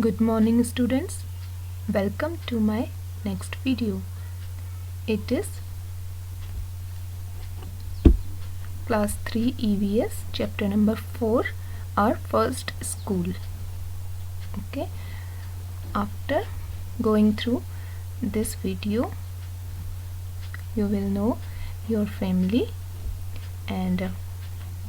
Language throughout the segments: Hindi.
Good morning, students. Welcome to my next video. It is class 3 EVS chapter number 4, our first school. Okay, after going through this video, you will know your family and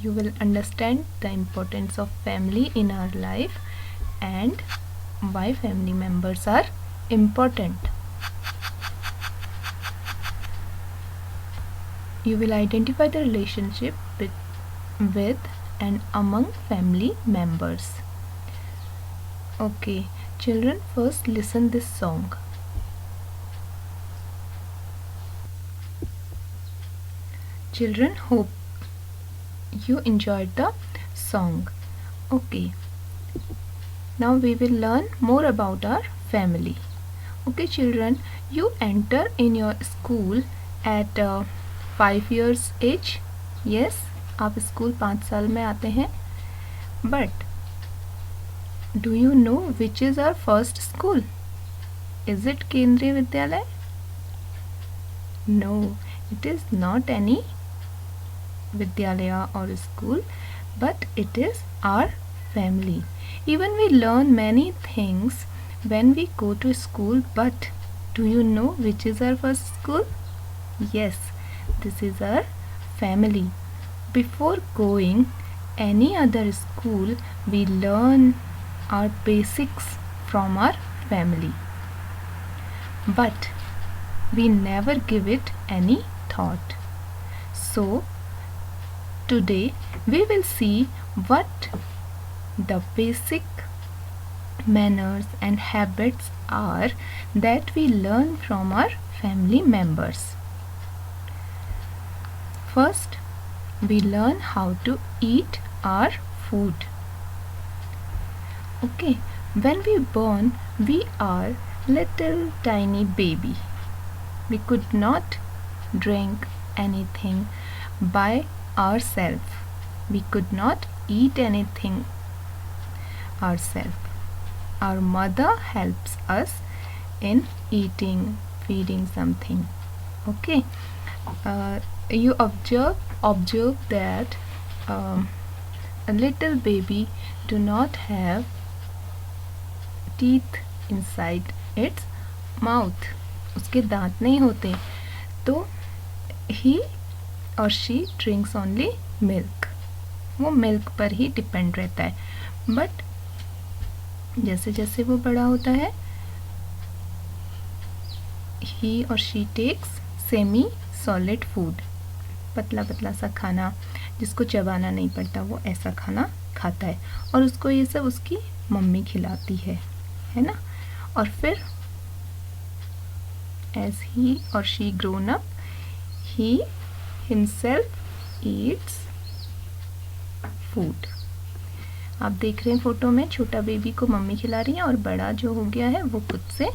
you will understand the importance of family in our life and why family members are important. You will identify the relationship with and among family members. Okay, children, first listen this song. Children, hope you enjoyed the song. Okay, now we will learn more about our family. Okay children, you enter in your school at 5 years age. Yes, आप स्कूल 5 साल में आते हैं. But do you know which is our first school? Is it केंद्रीय विद्यालय? No, it is not any vidyalaya or school, but it is our family. Even we learn many things when we go to school, but do you know which is our first school? Yes, this is our family. Before going any other school, we learn our basics from our family, but we never give it any thought. So today we will see what the basic manners and habits are that we learn from our family members. First, we learn how to eat our food. Okay, when we born, we are little tiny baby. We could not drink anything by ourselves. We could not eat anything ourselves. Our mother helps us in eating, feeding something. Okay, you observe that a little baby do not have teeth inside its mouth. उसके दांत नहीं होते, तो he or she drinks only milk. वो मिल्क पर ही डिपेंड रहता है. बट जैसे जैसे वो बड़ा होता है, he or she takes semi solid food. पतला पतला सा खाना जिसको चबाना नहीं पड़ता, वो ऐसा खाना खाता है और उसको ये सब उसकी मम्मी खिलाती है ना. और फिर as he or she grown up, he himself eats food. आप देख रहे हैं फोटो में, छोटा बेबी को मम्मी खिला रही है और बड़ा जो हो गया है वो खुद से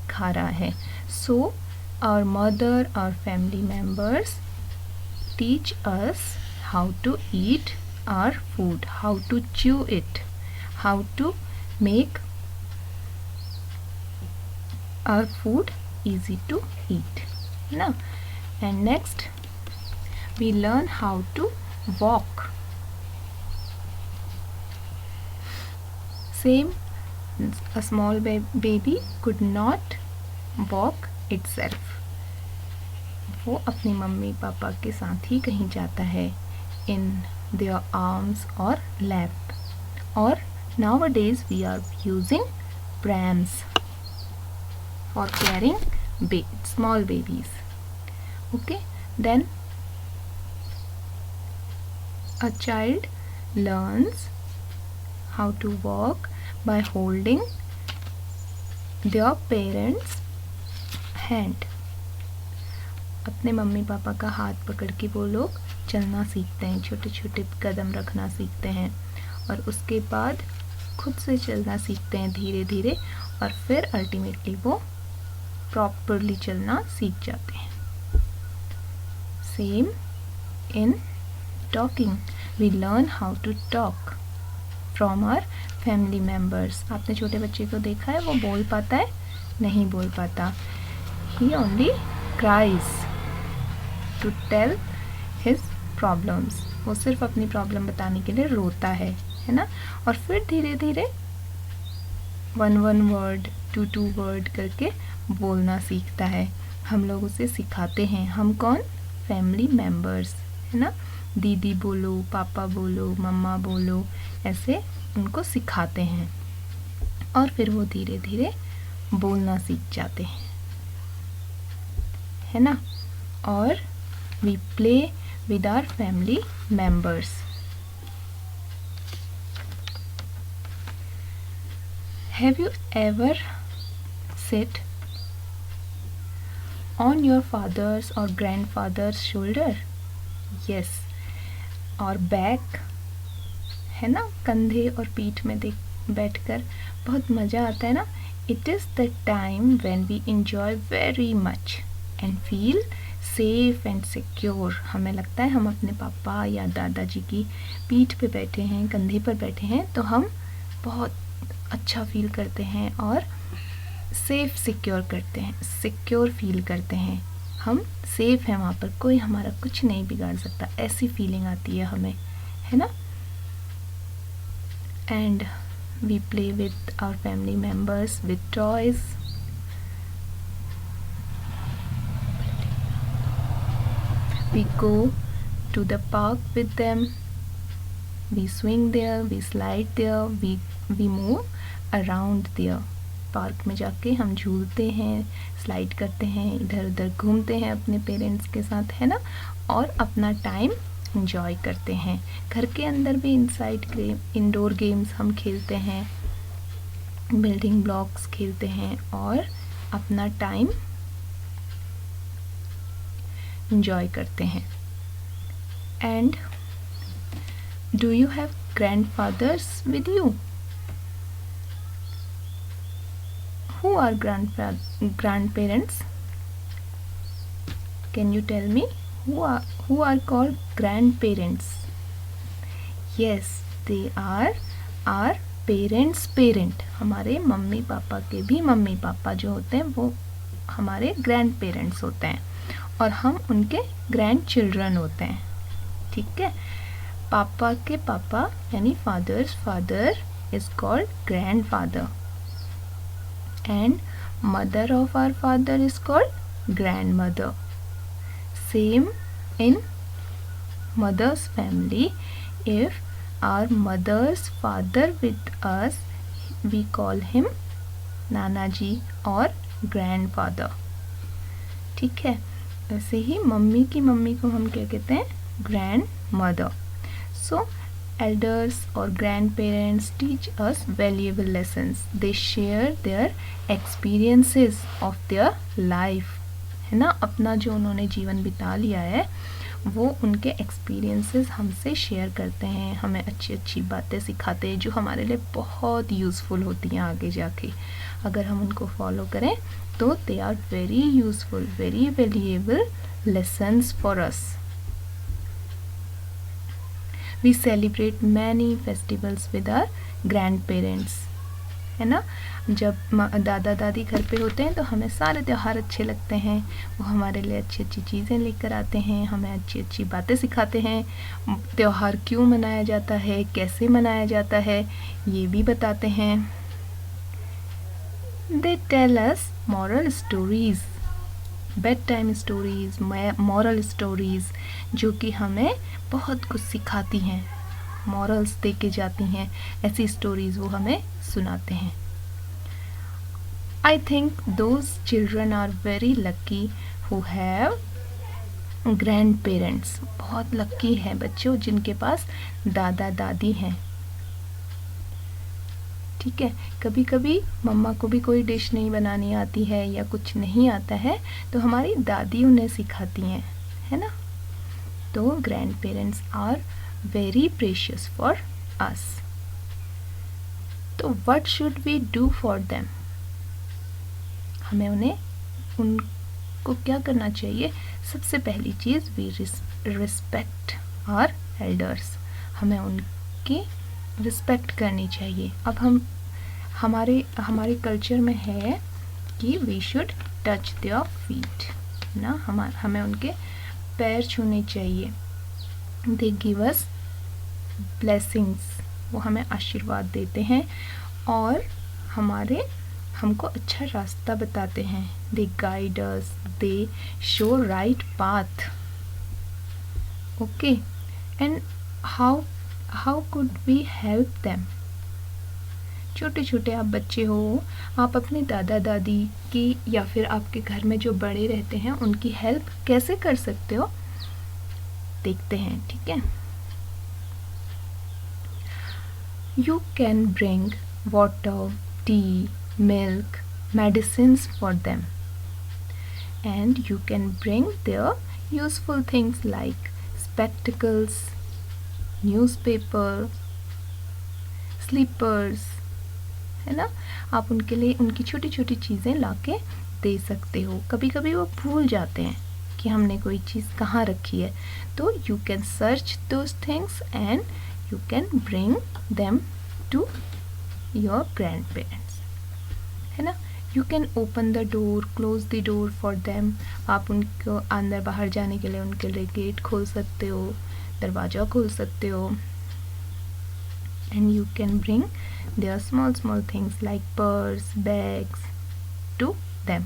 खा रहा है. सो our mother, our family members teach us how to eat our food, how to chew it, how to make our food easy to eat. Now, and next we learn how to walk. Same, a small baby could not walk itself. वो अपनी मम्मी पापा के साथ ही कहीं जाता है, in their arms or lap. Or nowadays we are using prams for carrying small babies. Okay, then a child learns how to walk by holding their parents' hand. अपने मम्मी पापा का हाथ पकड़ के वो लोग चलना सीखते हैं, छोटे छोटे कदम रखना सीखते हैं और उसके बाद खुद से चलना सीखते हैं धीरे धीरे, और फिर अल्टीमेटली वो प्रॉपरली चलना सीख जाते हैं. Same in talking, we learn how to talk from our family members. आपने छोटे बच्चे को देखा है, वो बोल पाता है? नहीं बोल पाता। He only cries to tell his problems. वो सिर्फ अपनी प्रॉब्लम बताने के लिए रोता है ना। और फिर धीरे धीरे 1 वर्ड 2 वर्ड करके बोलना सीखता है। हम लोग उसे सिखाते हैं। हम कौन? फैमिली मेम्बर्स, है ना। दीदी बोलो, पापा बोलो, मम्मा बोलो, ऐसे उनको सिखाते हैं और फिर वो धीरे धीरे बोलना सीख जाते हैं, है ना। और we play with our family members. Have you ever sit on your father's or grandfather's shoulder? Yes. और back, है ना, कंधे और पीठ में बैठकर बहुत मज़ा आता है ना। It is the time when we enjoy very much and feel safe and secure. हमें लगता है हम अपने पापा या दादाजी की पीठ पे बैठे हैं, कंधे पर बैठे हैं, तो हम बहुत अच्छा फील करते हैं और सेफ सिक्योर फील करते हैं। हम सेफ हैं वहाँ पर, कोई हमारा कुछ नहीं बिगाड़ सकता, ऐसी फीलिंग आती है हमें, है ना। And we play with our family members with toys. We go to the park with them. We swing there, we slide there, we move around there. Park में जाके हम झूलते हैं, स्लाइड करते हैं, इधर उधर घूमते हैं अपने पेरेंट्स के साथ, है ना। और अपना टाइम इंजॉय करते हैं। घर के अंदर भी इंडोर गेम्स हम खेलते हैं, बिल्डिंग ब्लॉक्स खेलते हैं और अपना टाइम इंजॉय करते हैं। And do you have grandfathers with you? Who are grandparents? Can you tell me who are called grandparents? Yes, they are our parents' parent. हमारे मम्मी पापा के भी मम्मी पापा जो होते हैं वो हमारे ग्रैंड पेरेंट्स होते हैं और हम उनके ग्रैंड चिल्ड्रन होते हैं, ठीक है। पापा के पापा यानी father's father is called grandfather and mother of our father is called grandmother. Same in mother's family, if our mother's father with us we call him नाना जी और ग्रैंड फादर, ठीक है। वैसे ही मम्मी की मम्मी को हम क्या कहते हैं? Grand mother. So elders or grandparents teach us valuable lessons. They share their experiences of their life, है ना। अपना जो उन्होंने जीवन बिता लिया है वो उनके एक्सपीरियंसेस हमसे शेयर करते हैं, हमें अच्छी अच्छी बातें सिखाते हैं जो हमारे लिए बहुत यूज़फुल होती हैं आगे जाके। अगर हम उनको फॉलो करें तो they are very useful, very valuable lessons for us. We celebrate many festivals with our grandparents, है ना। जब दादा दादी घर पे होते हैं तो हमें सारे त्यौहार अच्छे लगते हैं। वो हमारे लिए अच्छी अच्छी चीज़ें लेकर आते हैं, हमें अच्छी अच्छी बातें सिखाते हैं। त्यौहार क्यों मनाया जाता है, कैसे मनाया जाता है, ये भी बताते हैं। They tell us moral stories, bed time stories, moral stories, जो कि हमें बहुत कुछ सिखाती हैं, मॉरल्स दे के जाती हैं। ऐसी स्टोरीज़ वो हमें सुनाते हैं। I think those children are very lucky who have grandparents. बहुत लकी हैं बच्चों जिनके पास दादा दादी हैं, ठीक है। कभी कभी मम्मा को भी कोई डिश नहीं बनानी आती है या कुछ नहीं आता है तो हमारी दादी उन्हें सिखाती हैं, है ना। तो grandparents are very precious for us. तो what should we do for them? हमें उनको क्या करना चाहिए? सबसे पहली चीज़ वी रिस्पेक्ट आवर एल्डर्स। हमें उनकी रिस्पेक्ट करनी चाहिए। अब हमारे कल्चर में है कि we should touch their feet ना, हमें उनके पैर छूने चाहिए। दे गिव अस ब्लेसिंग्स, वो हमें आशीर्वाद देते हैं और हमको अच्छा रास्ता बताते हैं। They guide us, they show right path. Okay, and how could we help them? छोटे छोटे आप बच्चे हो, आप अपने दादा दादी की या फिर आपके घर में जो बड़े रहते हैं उनकी हेल्प कैसे कर सकते हो, देखते हैं। ठीक है, you can bring water, T, milk, medicines for them, and you can bring their useful things like spectacles, newspaper, slippers, है ना। आप उनके लिए उनकी छोटी छोटी चीज़ें लाके दे सकते हो। कभी कभी वो भूल जाते हैं कि हमने कोई चीज़ कहाँ रखी है, तो you can search those things and you can bring them to your grandparents, है ना। You can open the door, close the door for them, आप उनको अंदर बाहर जाने के लिए उनके लिए गेट खोल सकते हो, दरवाज़ा खोल सकते हो। And you can bring their small small things like purse, bags to them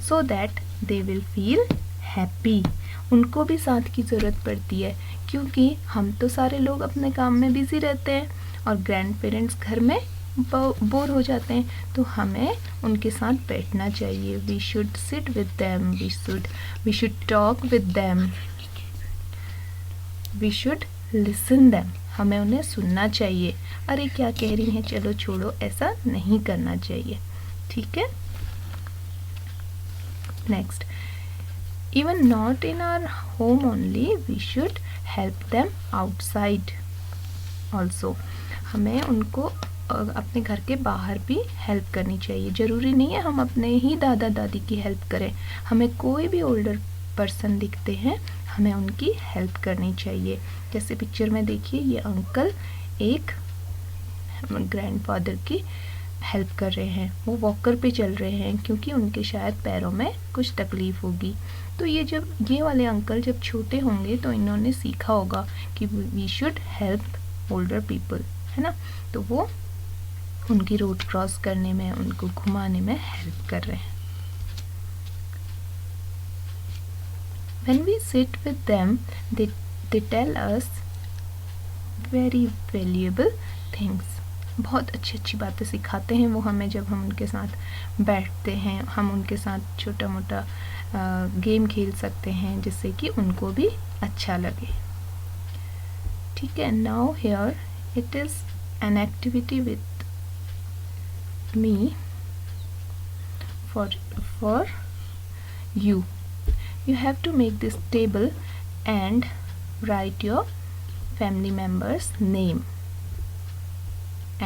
so that they will feel happy. उनको भी साथ की ज़रूरत पड़ती है, क्योंकि हम तो सारे लोग अपने काम में बिज़ी रहते हैं और ग्रैंड पेरेंट्स घर में बोर हो जाते हैं, तो हमें उनके साथ बैठना चाहिए। We should sit with them, we should talk with them, we should listen them, हमें उन्हें सुनना चाहिए। अरे क्या कह रही हैं, चलो छोड़ो, ऐसा नहीं करना चाहिए। ठीक है, next, even not in our home only, we should help them outside also. हमें उनको अपने घर के बाहर भी हेल्प करनी चाहिए। ज़रूरी नहीं है हम अपने ही दादा दादी की हेल्प करें, हमें कोई भी ओल्डर पर्सन दिखते हैं हमें उनकी हेल्प करनी चाहिए। जैसे पिक्चर में देखिए, ये अंकल एक ग्रैंडफादर की हेल्प कर रहे हैं, वो वॉकर पे चल रहे हैं क्योंकि उनके शायद पैरों में कुछ तकलीफ़ होगी। तो ये वाले अंकल जब छोटे होंगे तो इन्होंने सीखा होगा कि we should help older people, है ना। तो वो उनकी रोड क्रॉस करने में, उनको घुमाने में हेल्प कर रहे हैं। When we sit with them, they tell us very valuable things. बहुत अच्छी अच्छी बातें सिखाते हैं वो हमें जब हम उनके साथ बैठते हैं। हम उनके साथ छोटा मोटा गेम खेल सकते हैं जिससे कि उनको भी अच्छा लगे। ठीक है, now here it is an activity with me for you. You have to make this table and write your family member's name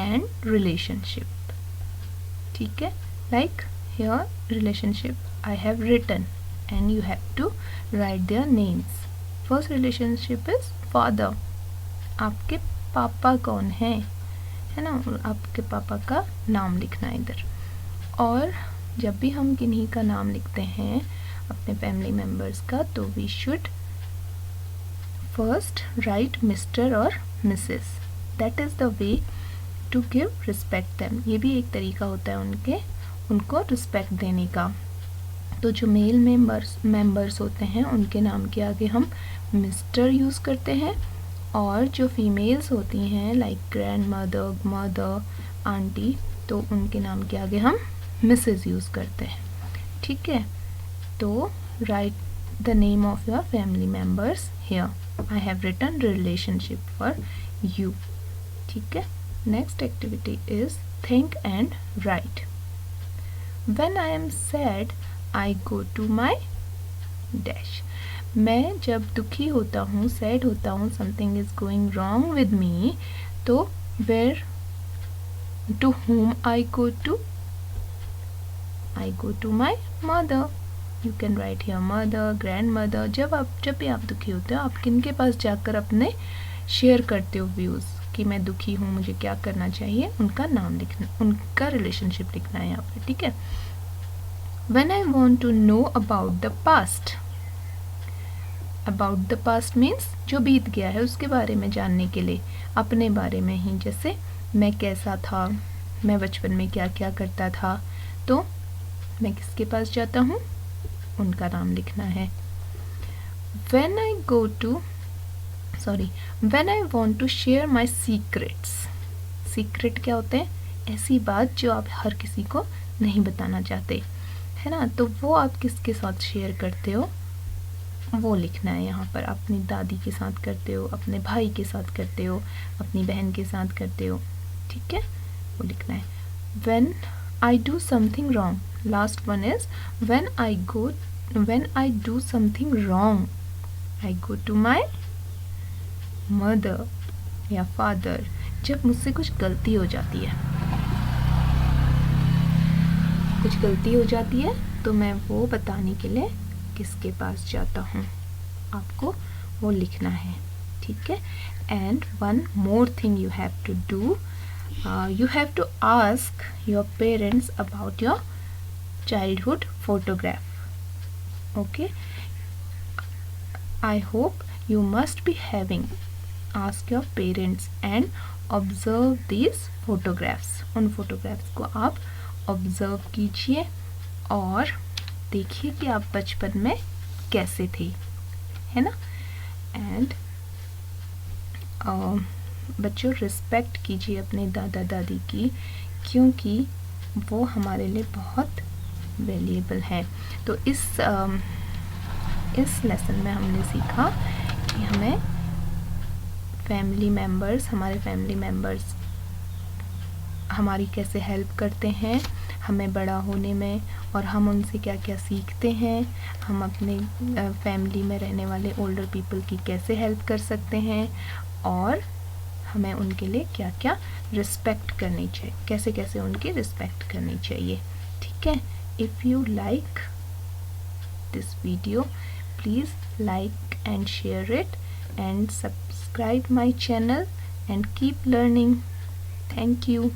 and relationship. ठीक है, like here relationship I have written and you have to write their names. First relationship is father. आपके पापा कौन हैं, है ना, आपके पापा का नाम लिखना है इधर। और जब भी हम किन्हीं का नाम लिखते हैं अपने फैमिली मेम्बर्स का, तो we should first write mister or Mrs. That is the way to give respect them. ये भी एक तरीका होता है उनको रिस्पेक्ट देने का। तो जो मेल मेंबर्स होते हैं उनके नाम के आगे हम मिस्टर यूज़ करते हैं, और जो फीमेल्स होती हैं like grand mother, mother, aunty, तो उनके नाम के आगे हम मिसेस यूज़ करते हैं। ठीक है, तो write the name of your family members here. I have written relationship for you. ठीक है, next activity is think and write. When I am sad I go to my dash. मैं जब दुखी होता हूँ, सैड होता हूँ, something is going wrong with me, तो where to whom I go to? I go to my mother. You can write here mother, grandmother. जब भी आप दुखी होते हो, आप किन के पास जाकर अपने शेयर करते हो व्यूज़, कि मैं दुखी हूँ, मुझे क्या करना चाहिए, उनका नाम लिखना, उनका रिलेशनशिप लिखना है यहाँ पे, ठीक है। When I want to know about the past, about the past means जो बीत गया है उसके बारे में जानने के लिए, अपने बारे में ही, जैसे मैं कैसा था, मैं बचपन में क्या क्या करता था, तो मैं किसके पास जाता हूँ, उनका नाम लिखना है। When I want to share my secrets, secret क्या होते हैं, ऐसी बात जो आप हर किसी को नहीं बताना चाहते, है ना, तो वो आप किसके साथ शेयर करते हो, वो लिखना है यहाँ पर। अपनी दादी के साथ करते हो, अपने भाई के साथ करते हो, अपनी बहन के साथ करते हो, ठीक है, वो लिखना है। When I do something wrong, last one is when I do something wrong, I go to my mother या father, जब मुझसे कुछ गलती हो जाती है, तो मैं वो बताने के लिए किसके पास जाता हूँ, आपको वो लिखना है, ठीक है। And one more thing you have to do, you have to ask your parents about your childhood photograph. Okay, I hope you must be having. Ask your parents and observe these photographs. उन photographs को आप observe कीजिए और देखिए कि आप बचपन में कैसे थे, है ना। एंड बच्चों रिस्पेक्ट कीजिए अपने दादा दादी की, क्योंकि वो हमारे लिए बहुत वैल्यूएबल है। तो इस लेसन में हमने सीखा कि हमें हमारे फैमिली मेम्बर्स हमारी कैसे हेल्प करते हैं हमें बड़ा होने में, और हम उनसे क्या क्या सीखते हैं, हम अपने फैमिली में रहने वाले ओल्डर पीपल की कैसे हेल्प कर सकते हैं, और हमें उनके लिए क्या क्या रिस्पेक्ट करनी चाहिए, कैसे कैसे उनकी रिस्पेक्ट करनी चाहिए, ठीक है। If you like this video, please like and share it and subscribe my channel and keep learning. Thank you.